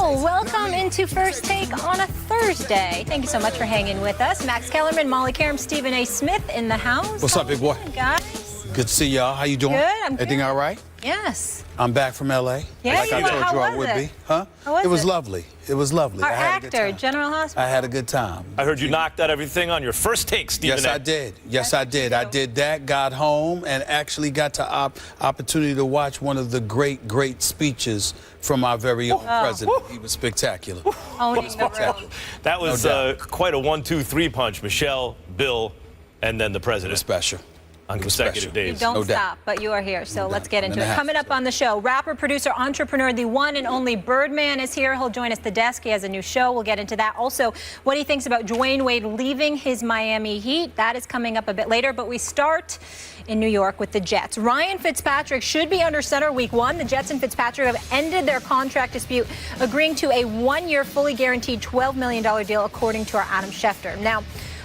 Well, welcome into First Take on a Thursday. Thank you so much for hanging with us. Max Kellerman, Molly Karam, Stephen A. Smith in the house. What's up, big boy? Guys. Good to see y'all. How you doing? Good, I'm Everything good. all right? Yes. I'm back from L.A. Yeah, like I told you I would be. Huh? How was it was it? lovely. It was lovely. Our I had a good actor, time. General Hospital. I had a good time. I heard you knocked out everything on your first take, Stephen. Yes, I did. Yes, I did. I did that, got home, and actually got to opportunity to watch one of the great speeches from our very own president. He was spectacular. Owning the room. That was quite a 1-2-3 punch. Michelle, Bill, and then the It president. was special. On consecutive days. You don't No doubt. stop, but you are here, so let's get into it. half, Coming up on the show, rapper, producer, entrepreneur, the one and only Birdman is here. He'll join us at the desk. He has a new show. We'll get into that. Also, what he thinks about Dwayne Wade leaving his Miami Heat. That is coming up a bit later, but we start in New York with the Jets. Ryan Fitzpatrick should be under center week 1. The Jets and Fitzpatrick have ended their contract dispute, agreeing to a 1-year, fully guaranteed $12 million deal, according to our Adam Schefter. Now,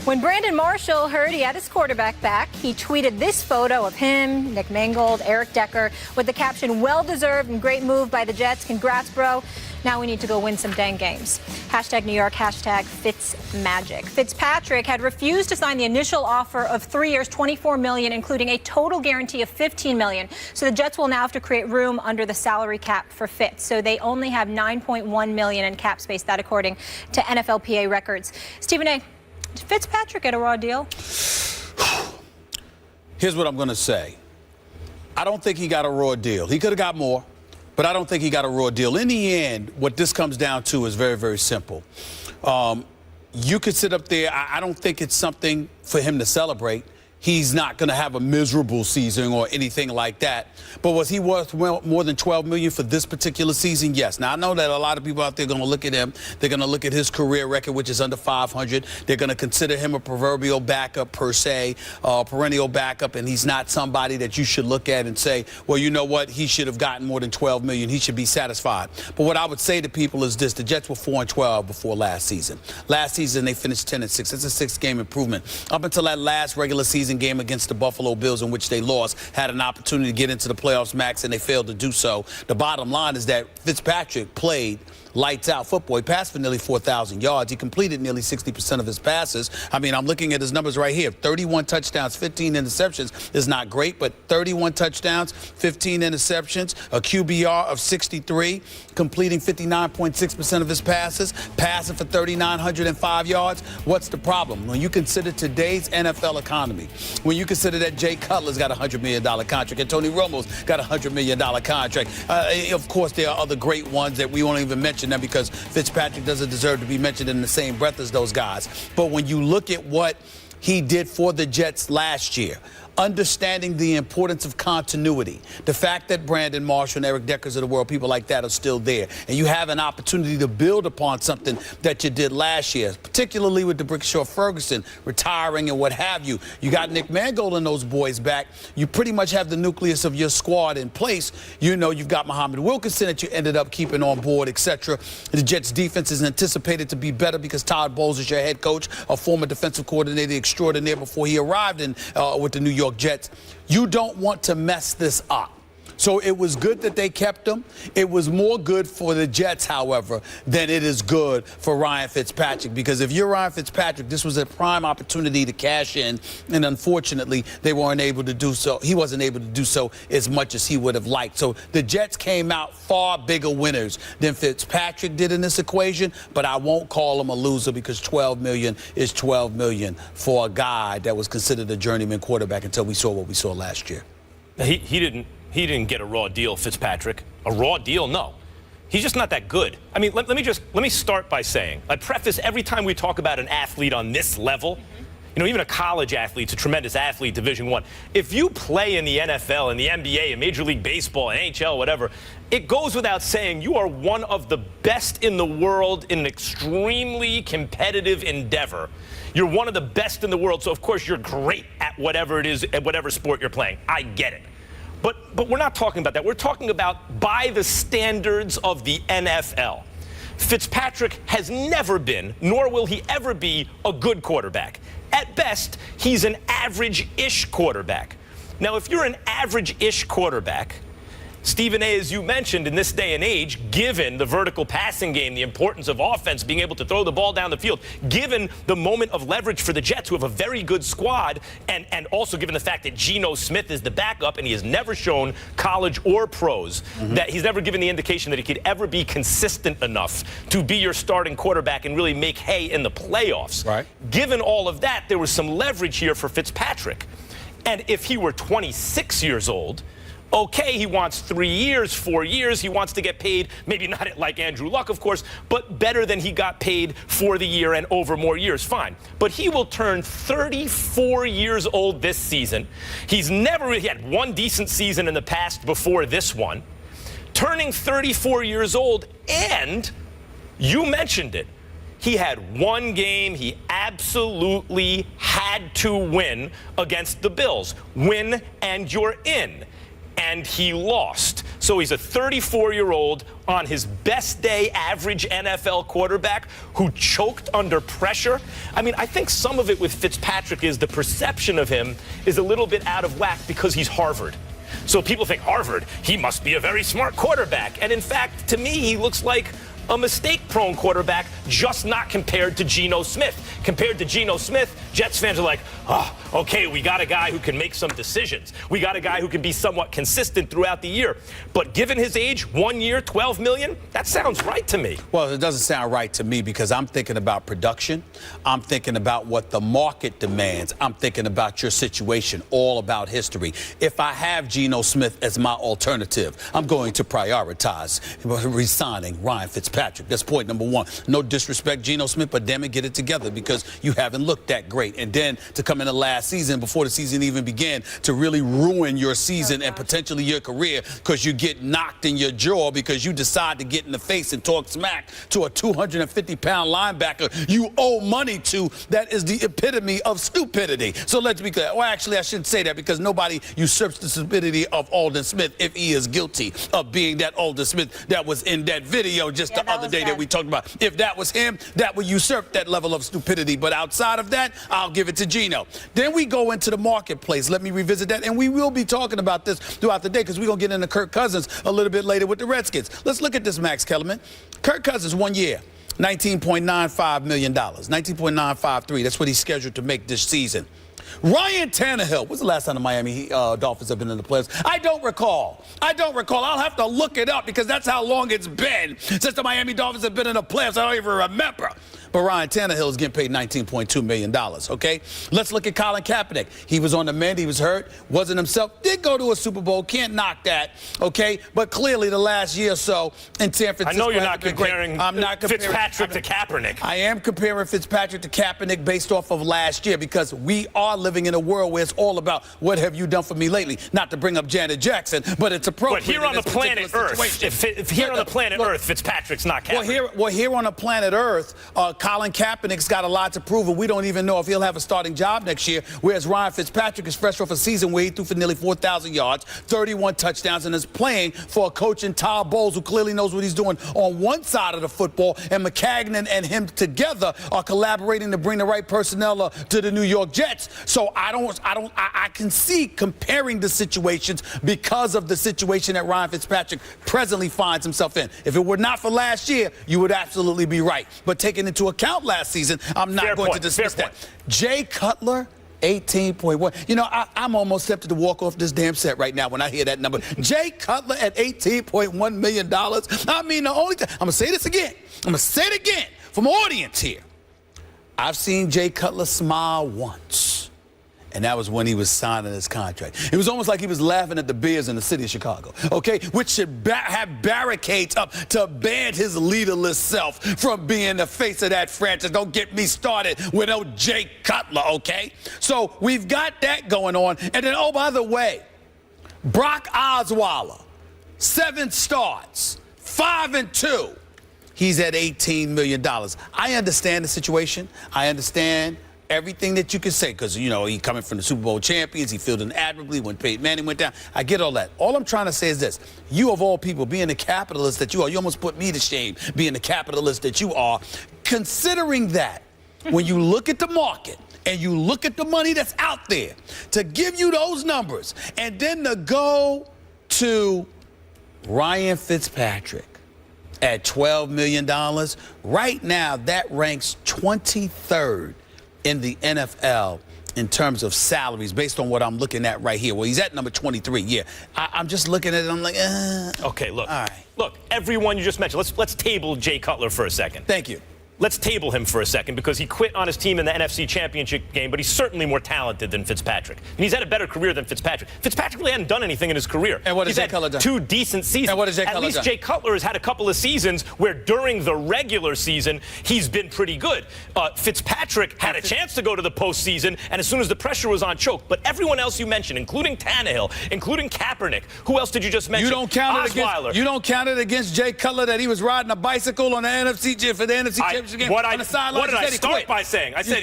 when Brandon Marshall heard he had his quarterback back, he tweeted this photo of him, Nick Mangold, Eric Decker, with the caption, "Well-deserved and great move by the Jets. Congrats, bro. Now we need to go win some dang games." Hashtag New York, hashtag Fitzmagic. Fitzpatrick had refused to sign the initial offer of 3 years, $24 million, including a total guarantee of $15 million. So the Jets will now have to create room under the salary cap for Fitz. So they only have $9.1 million in cap space, that according to NFLPA records. Stephen A., did Fitzpatrick get a raw deal? Here's what I'm going to say. I don't think he got a raw deal. He could have got more, but I don't think he got a raw deal. In the end, what this comes down to is very, very simple. You could sit up there. I don't think it's something for him to celebrate. He's not going to have a miserable season or anything like that. But was he worth more than $12 million for this particular season? Yes. Now, I know that a lot of people out there are going to look at him. They're going to look at his career record, which is under 500. They're going to consider him a proverbial backup per se, perennial backup, and he's not somebody that you should look at and say, well, you know what, he should have gotten more than $12 million. He should be satisfied. But what I would say to people is this: the Jets were 4-12 before last season. Last season, they finished 10-6. It's a 6-game improvement. Up until that last regular season game against the Buffalo Bills, in which they lost, had an opportunity to get into the playoffs, Max, and they failed to do so. The bottom line is that Fitzpatrick played lights out football. He passed for nearly 4,000 yards. He completed nearly 60% of his passes. I mean, I'm looking at his numbers right here. 31 touchdowns, 15 interceptions is not great, but 31 touchdowns, 15 interceptions, a QBR of 63, completing 59.6% of his passes, passing for 3,905 yards. What's the problem? When you consider today's NFL economy, when you consider that Jay Cutler's got a $100 million contract and Tony Romo's got a $100 million contract, of course, there are other great ones that we won't even mention them because Fitzpatrick doesn't deserve to be mentioned in the same breath as those guys. But when you look at what he did for the Jets last year, understanding the importance of continuity, the fact that Brandon Marshall and Eric Deckers of the world, people like that, are still there, and you have an opportunity to build upon something that you did last year, particularly with DeBrickshaw Ferguson retiring and what have you. You got Nick Mangold and those boys back. You pretty much have the nucleus of your squad in place. You know, you've got Muhammad Wilkerson that you ended up keeping on board, etc. The Jets' defense is anticipated to be better because Todd Bowles is your head coach, a former defensive coordinator extraordinaire before he arrived with the New York Jets. You don't want to mess this up. So it was good that they kept him. It was more good for the Jets, however, than it is good for Ryan Fitzpatrick. Because if you're Ryan Fitzpatrick, this was a prime opportunity to cash in. And unfortunately, they weren't able to do so. He wasn't able to do so as much as he would have liked. So the Jets came out far bigger winners than Fitzpatrick did in this equation. But I won't call him a loser because $12 million is $12 million for a guy that was considered a journeyman quarterback until we saw what we saw last year. He didn't get a raw deal, Fitzpatrick. A raw deal? No. He's just not that good. I mean, let me start by saying, I preface every time we talk about an athlete on this level, you know, even a college athlete's a tremendous athlete, Division I. If you play in the NFL, in the NBA, in Major League Baseball, NHL, whatever, it goes without saying you are one of the best in the world in an extremely competitive endeavor. You're one of the best in the world, so of course you're great at whatever it is, at whatever sport you're playing. I get it. But we're not talking about that. We're talking about by the standards of the NFL. Fitzpatrick has never been, nor will he ever be, a good quarterback. At best, he's an average-ish quarterback. Now, if you're an average-ish quarterback, Stephen A., as you mentioned, in this day and age, given the vertical passing game, the importance of offense, being able to throw the ball down the field, given the moment of leverage for the Jets, who have a very good squad, and also given the fact that Geno Smith is the backup and he has never shown college or pros that he's never given the indication that he could ever be consistent enough to be your starting quarterback and really make hay in the playoffs. Right. Given all of that, there was some leverage here for Fitzpatrick. And if he were 26 years old, okay, he wants 3 years, 4 years. He wants to get paid, maybe not like Andrew Luck, of course, but better than he got paid for the year and over more years. Fine. But he will turn 34 years old this season. He's never really had one decent season in the past before this one. Turning 34 years old, and you mentioned it. He had one game he absolutely had to win against the Bills. Win and you're in. And he lost. So he's a 34-year-old on his best day average NFL quarterback who choked under pressure. I mean, I think some of it with Fitzpatrick is the perception of him is a little bit out of whack because he's Harvard. So people think Harvard, he must be a very smart quarterback. And in fact, to me, he looks like a mistake-prone quarterback, just not compared to Geno Smith. Compared to Geno Smith, Jets fans are like, oh, okay, we got a guy who can make some decisions. We got a guy who can be somewhat consistent throughout the year. But given his age, 1 year, $12 million, that sounds right to me. Well, it doesn't sound right to me because I'm thinking about production. I'm thinking about what the market demands. I'm thinking about your situation, all about history. If I have Geno Smith as my alternative, I'm going to prioritize re-signing Ryan Fitzpatrick. That's point number one. No disrespect, Geno Smith, but damn it, get it together because you haven't looked that great. And then to come in the last season, before the season even began, to really ruin your season and potentially your career because you get knocked in your jaw because you decide to get in the face and talk smack to a 250-pound linebacker you owe money to. That is the epitome of stupidity. So let's be clear. Well, actually, I shouldn't say that because nobody usurps the stupidity of Alden Smith if he is guilty of being that Alden Smith that was in that video just the other day that we talked about. If that was him, that would usurp that level of stupidity. But outside of that, I'll give it to Geno. Then we go into the marketplace. Let me revisit that. And we will be talking about this throughout the day because we're going to get into Kirk Cousins a little bit later with the Redskins. Let's look at this, Max Kellerman. Kirk Cousins, 1 year. $19.95 million. $19.953. That's what he's scheduled to make this season. Ryan Tannehill. When's the last time the Miami Dolphins have been in the playoffs? I don't recall. I'll have to look it up because that's how long it's been since the Miami Dolphins have been in the playoffs. I don't even remember. But Ryan Tannehill is getting paid $19.2 million, okay? Let's look at Colin Kaepernick. He was on the mend. He was hurt. Wasn't himself. Did go to a Super Bowl. Can't knock that, okay? But clearly the last year or so in San Francisco. I know you're not comparing Fitzpatrick to Kaepernick. I am comparing Fitzpatrick to Kaepernick based off of last year because we are living in a world where it's all about what have you done for me lately. Not to bring up Janet Jackson, but it's appropriate. But here on the planet Earth, if here on the planet Earth, Fitzpatrick's not Kaepernick. Well, here on the planet Earth, Colin Kaepernick's got a lot to prove, and we don't even know if he'll have a starting job next year, whereas Ryan Fitzpatrick is fresh off a season where he threw for nearly 4,000 yards, 31 touchdowns, and is playing for a coach in Todd Bowles who clearly knows what he's doing on one side of the football, and McCagnon and him together are collaborating to bring the right personnel to the New York Jets. So I can see comparing the situations because of the situation that Ryan Fitzpatrick presently finds himself in. If it were not for last year, you would absolutely be right. But taking into account last season, I'm not going to dismiss that. Jay Cutler, 18.1. You know, I'm almost tempted to walk off this damn set right now when I hear that number. Jay Cutler at $18.1 million. I mean, the only time, I'm going to say this again. I'm going to say it again from audience here. I've seen Jay Cutler smile once. And that was when he was signing his contract. It was almost like he was laughing at the Bears in the city of Chicago, okay? Which should have barricades up to ban his leaderless self from being the face of that franchise. Don't get me started with old Jay Cutler, okay? So we've got that going on. And then, oh, by the way, Brock Osweiler, 7 starts, 5-2. He's at $18 million. I understand the situation. I understand everything that you can say because, you know, he coming from the Super Bowl champions. He fielded admirably when Peyton Manning went down. I get all that. All I'm trying to say is this. You, of all people, being the capitalist that you are, you almost put me to shame being the capitalist that you are. Considering that, when you look at the market and you look at the money that's out there, to give you those numbers and then to go to Ryan Fitzpatrick at $12 million, right now that ranks 23rd in the NFL in terms of salaries based on what I'm looking at right here. Well, he's at number 23. Yeah, I'm just looking at it. I'm like, Okay, look. All right. Look, everyone you just mentioned. Let's table Jay Cutler for a second. Thank you. Let's table him for a second because he quit on his team in the NFC Championship game, but he's certainly more talented than Fitzpatrick. And he's had a better career than Fitzpatrick. Fitzpatrick really hadn't done anything in his career. And what has Jay Cutler done? 2 decent seasons. And what has Jay Cutler At least done? Jay Cutler has had a couple of seasons where during the regular season, he's been pretty good. Fitzpatrick had a chance to go to the postseason, and as soon as the pressure was on, choked. But everyone else you mentioned, including Tannehill, including Kaepernick, who else did you just mention? You don't count it against Jay Cutler that he was riding a bicycle on the NFC Championship game on the sideline. What did I start by saying? I said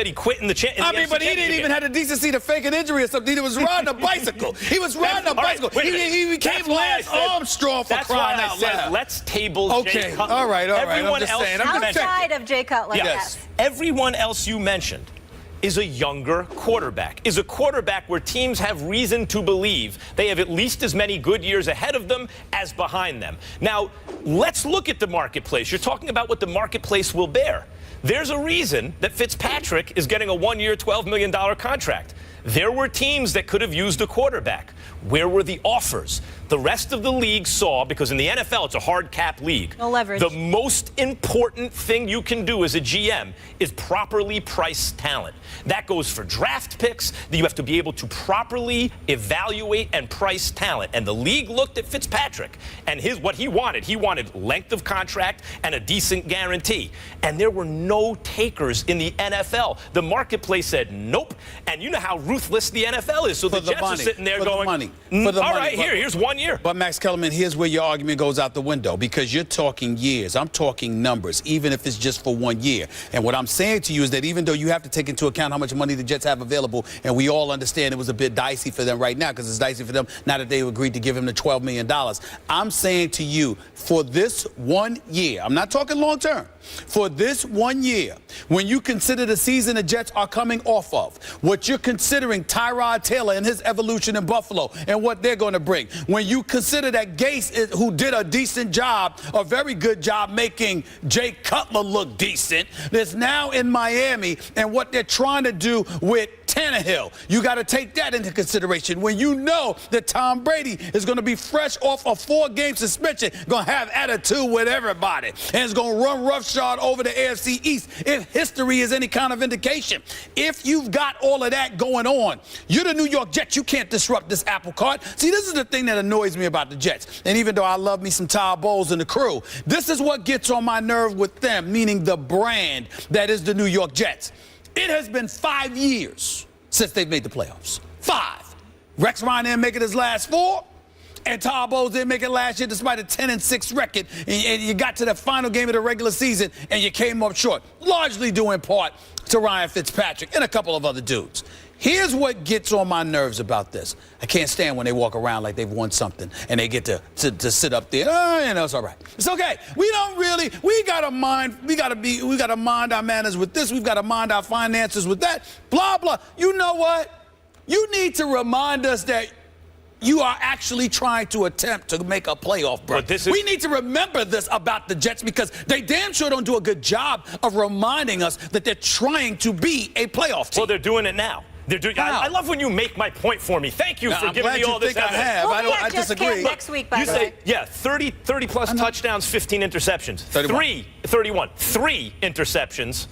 he quit in the championship. But he didn't even have the decency to fake an injury or something. He was riding a bicycle. He was riding a bicycle. He became Lance Armstrong for crying out loud. Let's table Jay Cutler. All right. Everyone I'm just else saying. Outside of Jay Cutler, yes. Everyone else you mentioned is a younger quarterback, is a quarterback where teams have reason to believe they have at least as many good years ahead of them as behind them. Now, let's look at the marketplace. You're talking about what the marketplace will bear. There's a reason that Fitzpatrick is getting a 1-year, $12 million contract. There were teams that could have used a quarterback. Where were the offers? The rest of the league saw, because in the NFL, it's a hard cap league. No leverage. The most important thing you can do as a GM is properly price talent. That goes for draft picks. You have to be able to properly evaluate and price talent. And the league looked at Fitzpatrick and what he wanted. He wanted length of contract and a decent guarantee. And there were no takers in the NFL. The marketplace said nope. And you know how ruthless the NFL is. So the Jets are sitting there going, all right, here's 1 year. But Max Kellerman, here's where your argument goes out the window, because you're talking years. I'm talking numbers, even if it's just for 1 year. And what I'm saying to you is that even though you have to take into account how much money the Jets have available, and we all understand it was a bit dicey for them right now, because it's dicey for them now that they agreed to give him the $12 million. I'm saying to you, for this 1 year, I'm not talking long term, for this 1 year, when you consider the season the Jets are coming off of, what you're considering Tyrod Taylor and his evolution in Buffalo and what they're going to bring, when you consider that Gase, who did a decent job, a very good job making Jay Cutler look decent, that's now in Miami, and what they're trying to do with Tannehill, you got to take that into consideration. When you know that Tom Brady is going to be fresh off a 4-game suspension, going to have attitude with everybody, and is going to run roughshod over the AFC East, if history is any kind of indication. If you've got all of that going on, you're the New York Jets. You can't disrupt this apple cart. See, this is the thing that annoys me about the Jets. And even though I love me some Todd Bowles and the crew, this is what gets on my nerve with them, meaning the brand that is the New York Jets. It has been 5 years since they've made the playoffs. 5. Rex Ryan didn't make it his last 4, and Todd Bowles didn't make it last year despite a 10-6 record. And you got to the final game of the regular season, and you came up short, largely due in part to Ryan Fitzpatrick and a couple of other dudes. Here's what gets on my nerves about this. I can't stand when they walk around like they've won something and they get to sit up there. Oh, you know, it's all right. It's okay. We gotta mind our manners with this. We've got to mind our finances with that. Blah, blah. You know what? You need to remind us that you are actually trying to attempt to make a playoff berth. We need to remember this about the Jets, because they damn sure don't do a good job of reminding us that they're trying to be a playoff team. Well, they're doing it now. I love when you make my point for me. Thank you for giving me all this evidence. I disagree. Next week, by the way. You say, 30 plus touchdowns, 15 interceptions. 31. 3 interceptions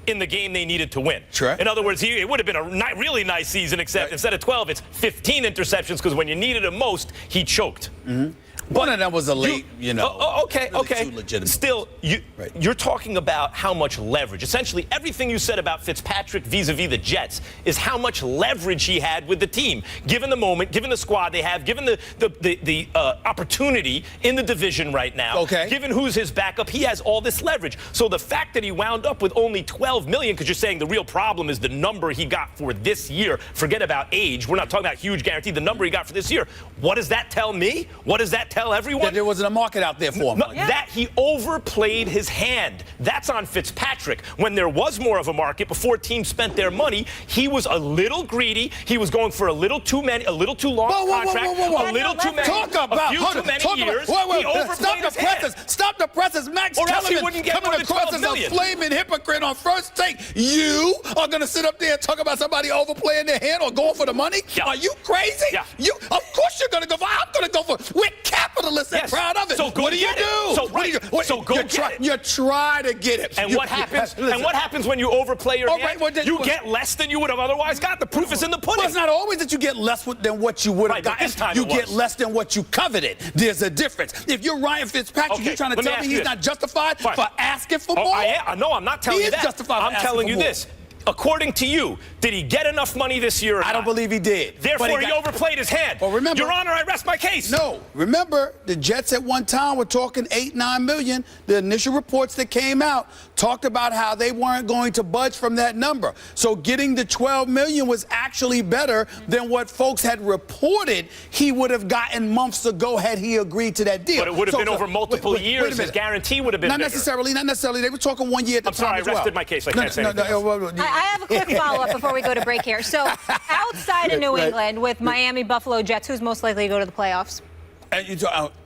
in the game they needed to win. Sure. In other words, it would have been a really nice season, except instead of 12, it's 15 interceptions, because when you needed him most, he choked. Mm-hmm. One of them was a late, Okay. Too legitimate. Still, you're talking about how much leverage. Essentially, everything you said about Fitzpatrick vis-a-vis the Jets is how much leverage he had with the team, given the moment, given the squad they have, given the opportunity in the division right now, given who's his backup. He has all this leverage. So the fact that he wound up with only $12 million, because you're saying the real problem is the number he got for this year. Forget about age. We're not talking about huge guarantee. The number he got for this year. What does that tell me? What does that tell everyone that there wasn't a market out there for him. No, that he overplayed his hand. That's on Fitzpatrick. When there was more of a market, before teams spent their money, he was a little greedy. He was going for a little too long contract, a little too many, Talk about, a few too many years. He overplayed his hand. Stop the presses. Max Or else he Kellerman wouldn't get more coming than across 12 as million. a flaming hypocrite on First Take. You are going to sit up there and talk about somebody overplaying their hand or going for the money? Yeah. Are you crazy? Yeah. Of course you're going to go for. I'm going to go for. We're capitalists and proud of it. So go what do you get do? it. So, What do you, so go get it. You try to get it. And what happens? And what happens when you overplay your hand? You get less than you would have otherwise got. The proof is in the pudding. Well, it's not always that you get less than what you would have gotten. This time you get less than what you coveted. There's a difference. If you're Ryan Fitzpatrick, you're trying to tell me he's not justified for asking for more? No, I'm not telling you that. He is justified for I'm telling you more. this. According to you, did he get enough money this year or I don't believe he did. Therefore, he overplayed his hand. Well, remember, Your Honor, I rest my case. No. Remember, the Jets at one time were talking $8-9 million. The initial reports that came out talked about how they weren't going to budge from that number. So getting the $12 million was actually better than what folks had reported he would have gotten months ago had he agreed to that deal. But it would have been over multiple years. His guarantee would have been Not necessarily. They were talking 1 year at the time. I'm sorry, I rested my case. I can't say anything else. I have a quick follow-up before we go to break here. So outside of New England with Miami, Buffalo, Jets, who's most likely to go to the playoffs?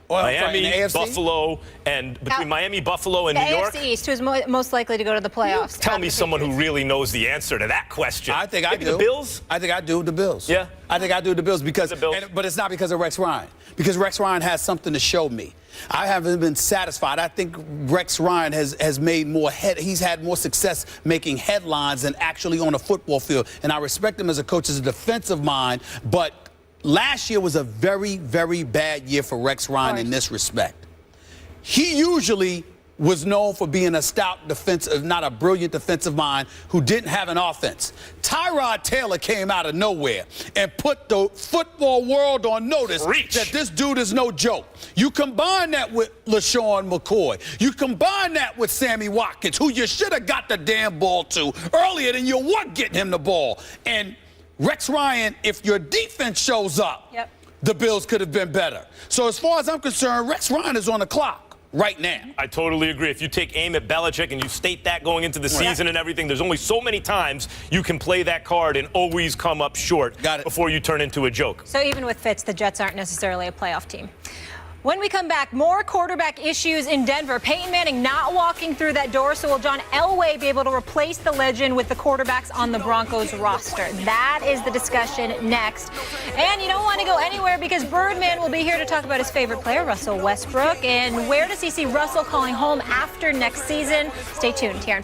Miami, Buffalo, and between Miami, Buffalo, and New York? The AFC East, who's most likely to go to the playoffs? Tell me someone who really knows the answer to that question. I think I do. The Bills? I think I do. The Bills. Yeah? I think I do the Bills because, The Bills. but it's not because of Rex Ryan. Because Rex Ryan has something to show me. I haven't been satisfied. I think Rex Ryan has made more he's had more success making headlines than actually on a football field. And I respect him as a coach, as a defensive mind, but last year was a very, very bad year for Rex Ryan in this respect. He usually was known for being a stout defensive, not a brilliant defensive mind who didn't have an offense. Tyrod Taylor came out of nowhere and put the football world on notice that this dude is no joke. You combine that with LaShawn McCoy. You combine that with Sammy Watkins, who you should have got the damn ball to earlier than you were getting him the ball. And Rex Ryan, if your defense shows up, the Bills could have been better. So as far as I'm concerned, Rex Ryan is on the clock right now. I totally agree. If you take aim at Belichick and you state that going into the season and everything, there's only so many times you can play that card and always come up short before you turn into a joke. So even with Fitz, the Jets aren't necessarily a playoff team. When we come back, more quarterback issues in Denver. Peyton Manning not walking through that door, so will John Elway be able to replace the legend with the quarterbacks on the Broncos roster? That is the discussion next. And you don't want to go anywhere because Birdman will be here to talk about his favorite player, Russell Westbrook, and where does he see Russell calling home after next season? Stay tuned here on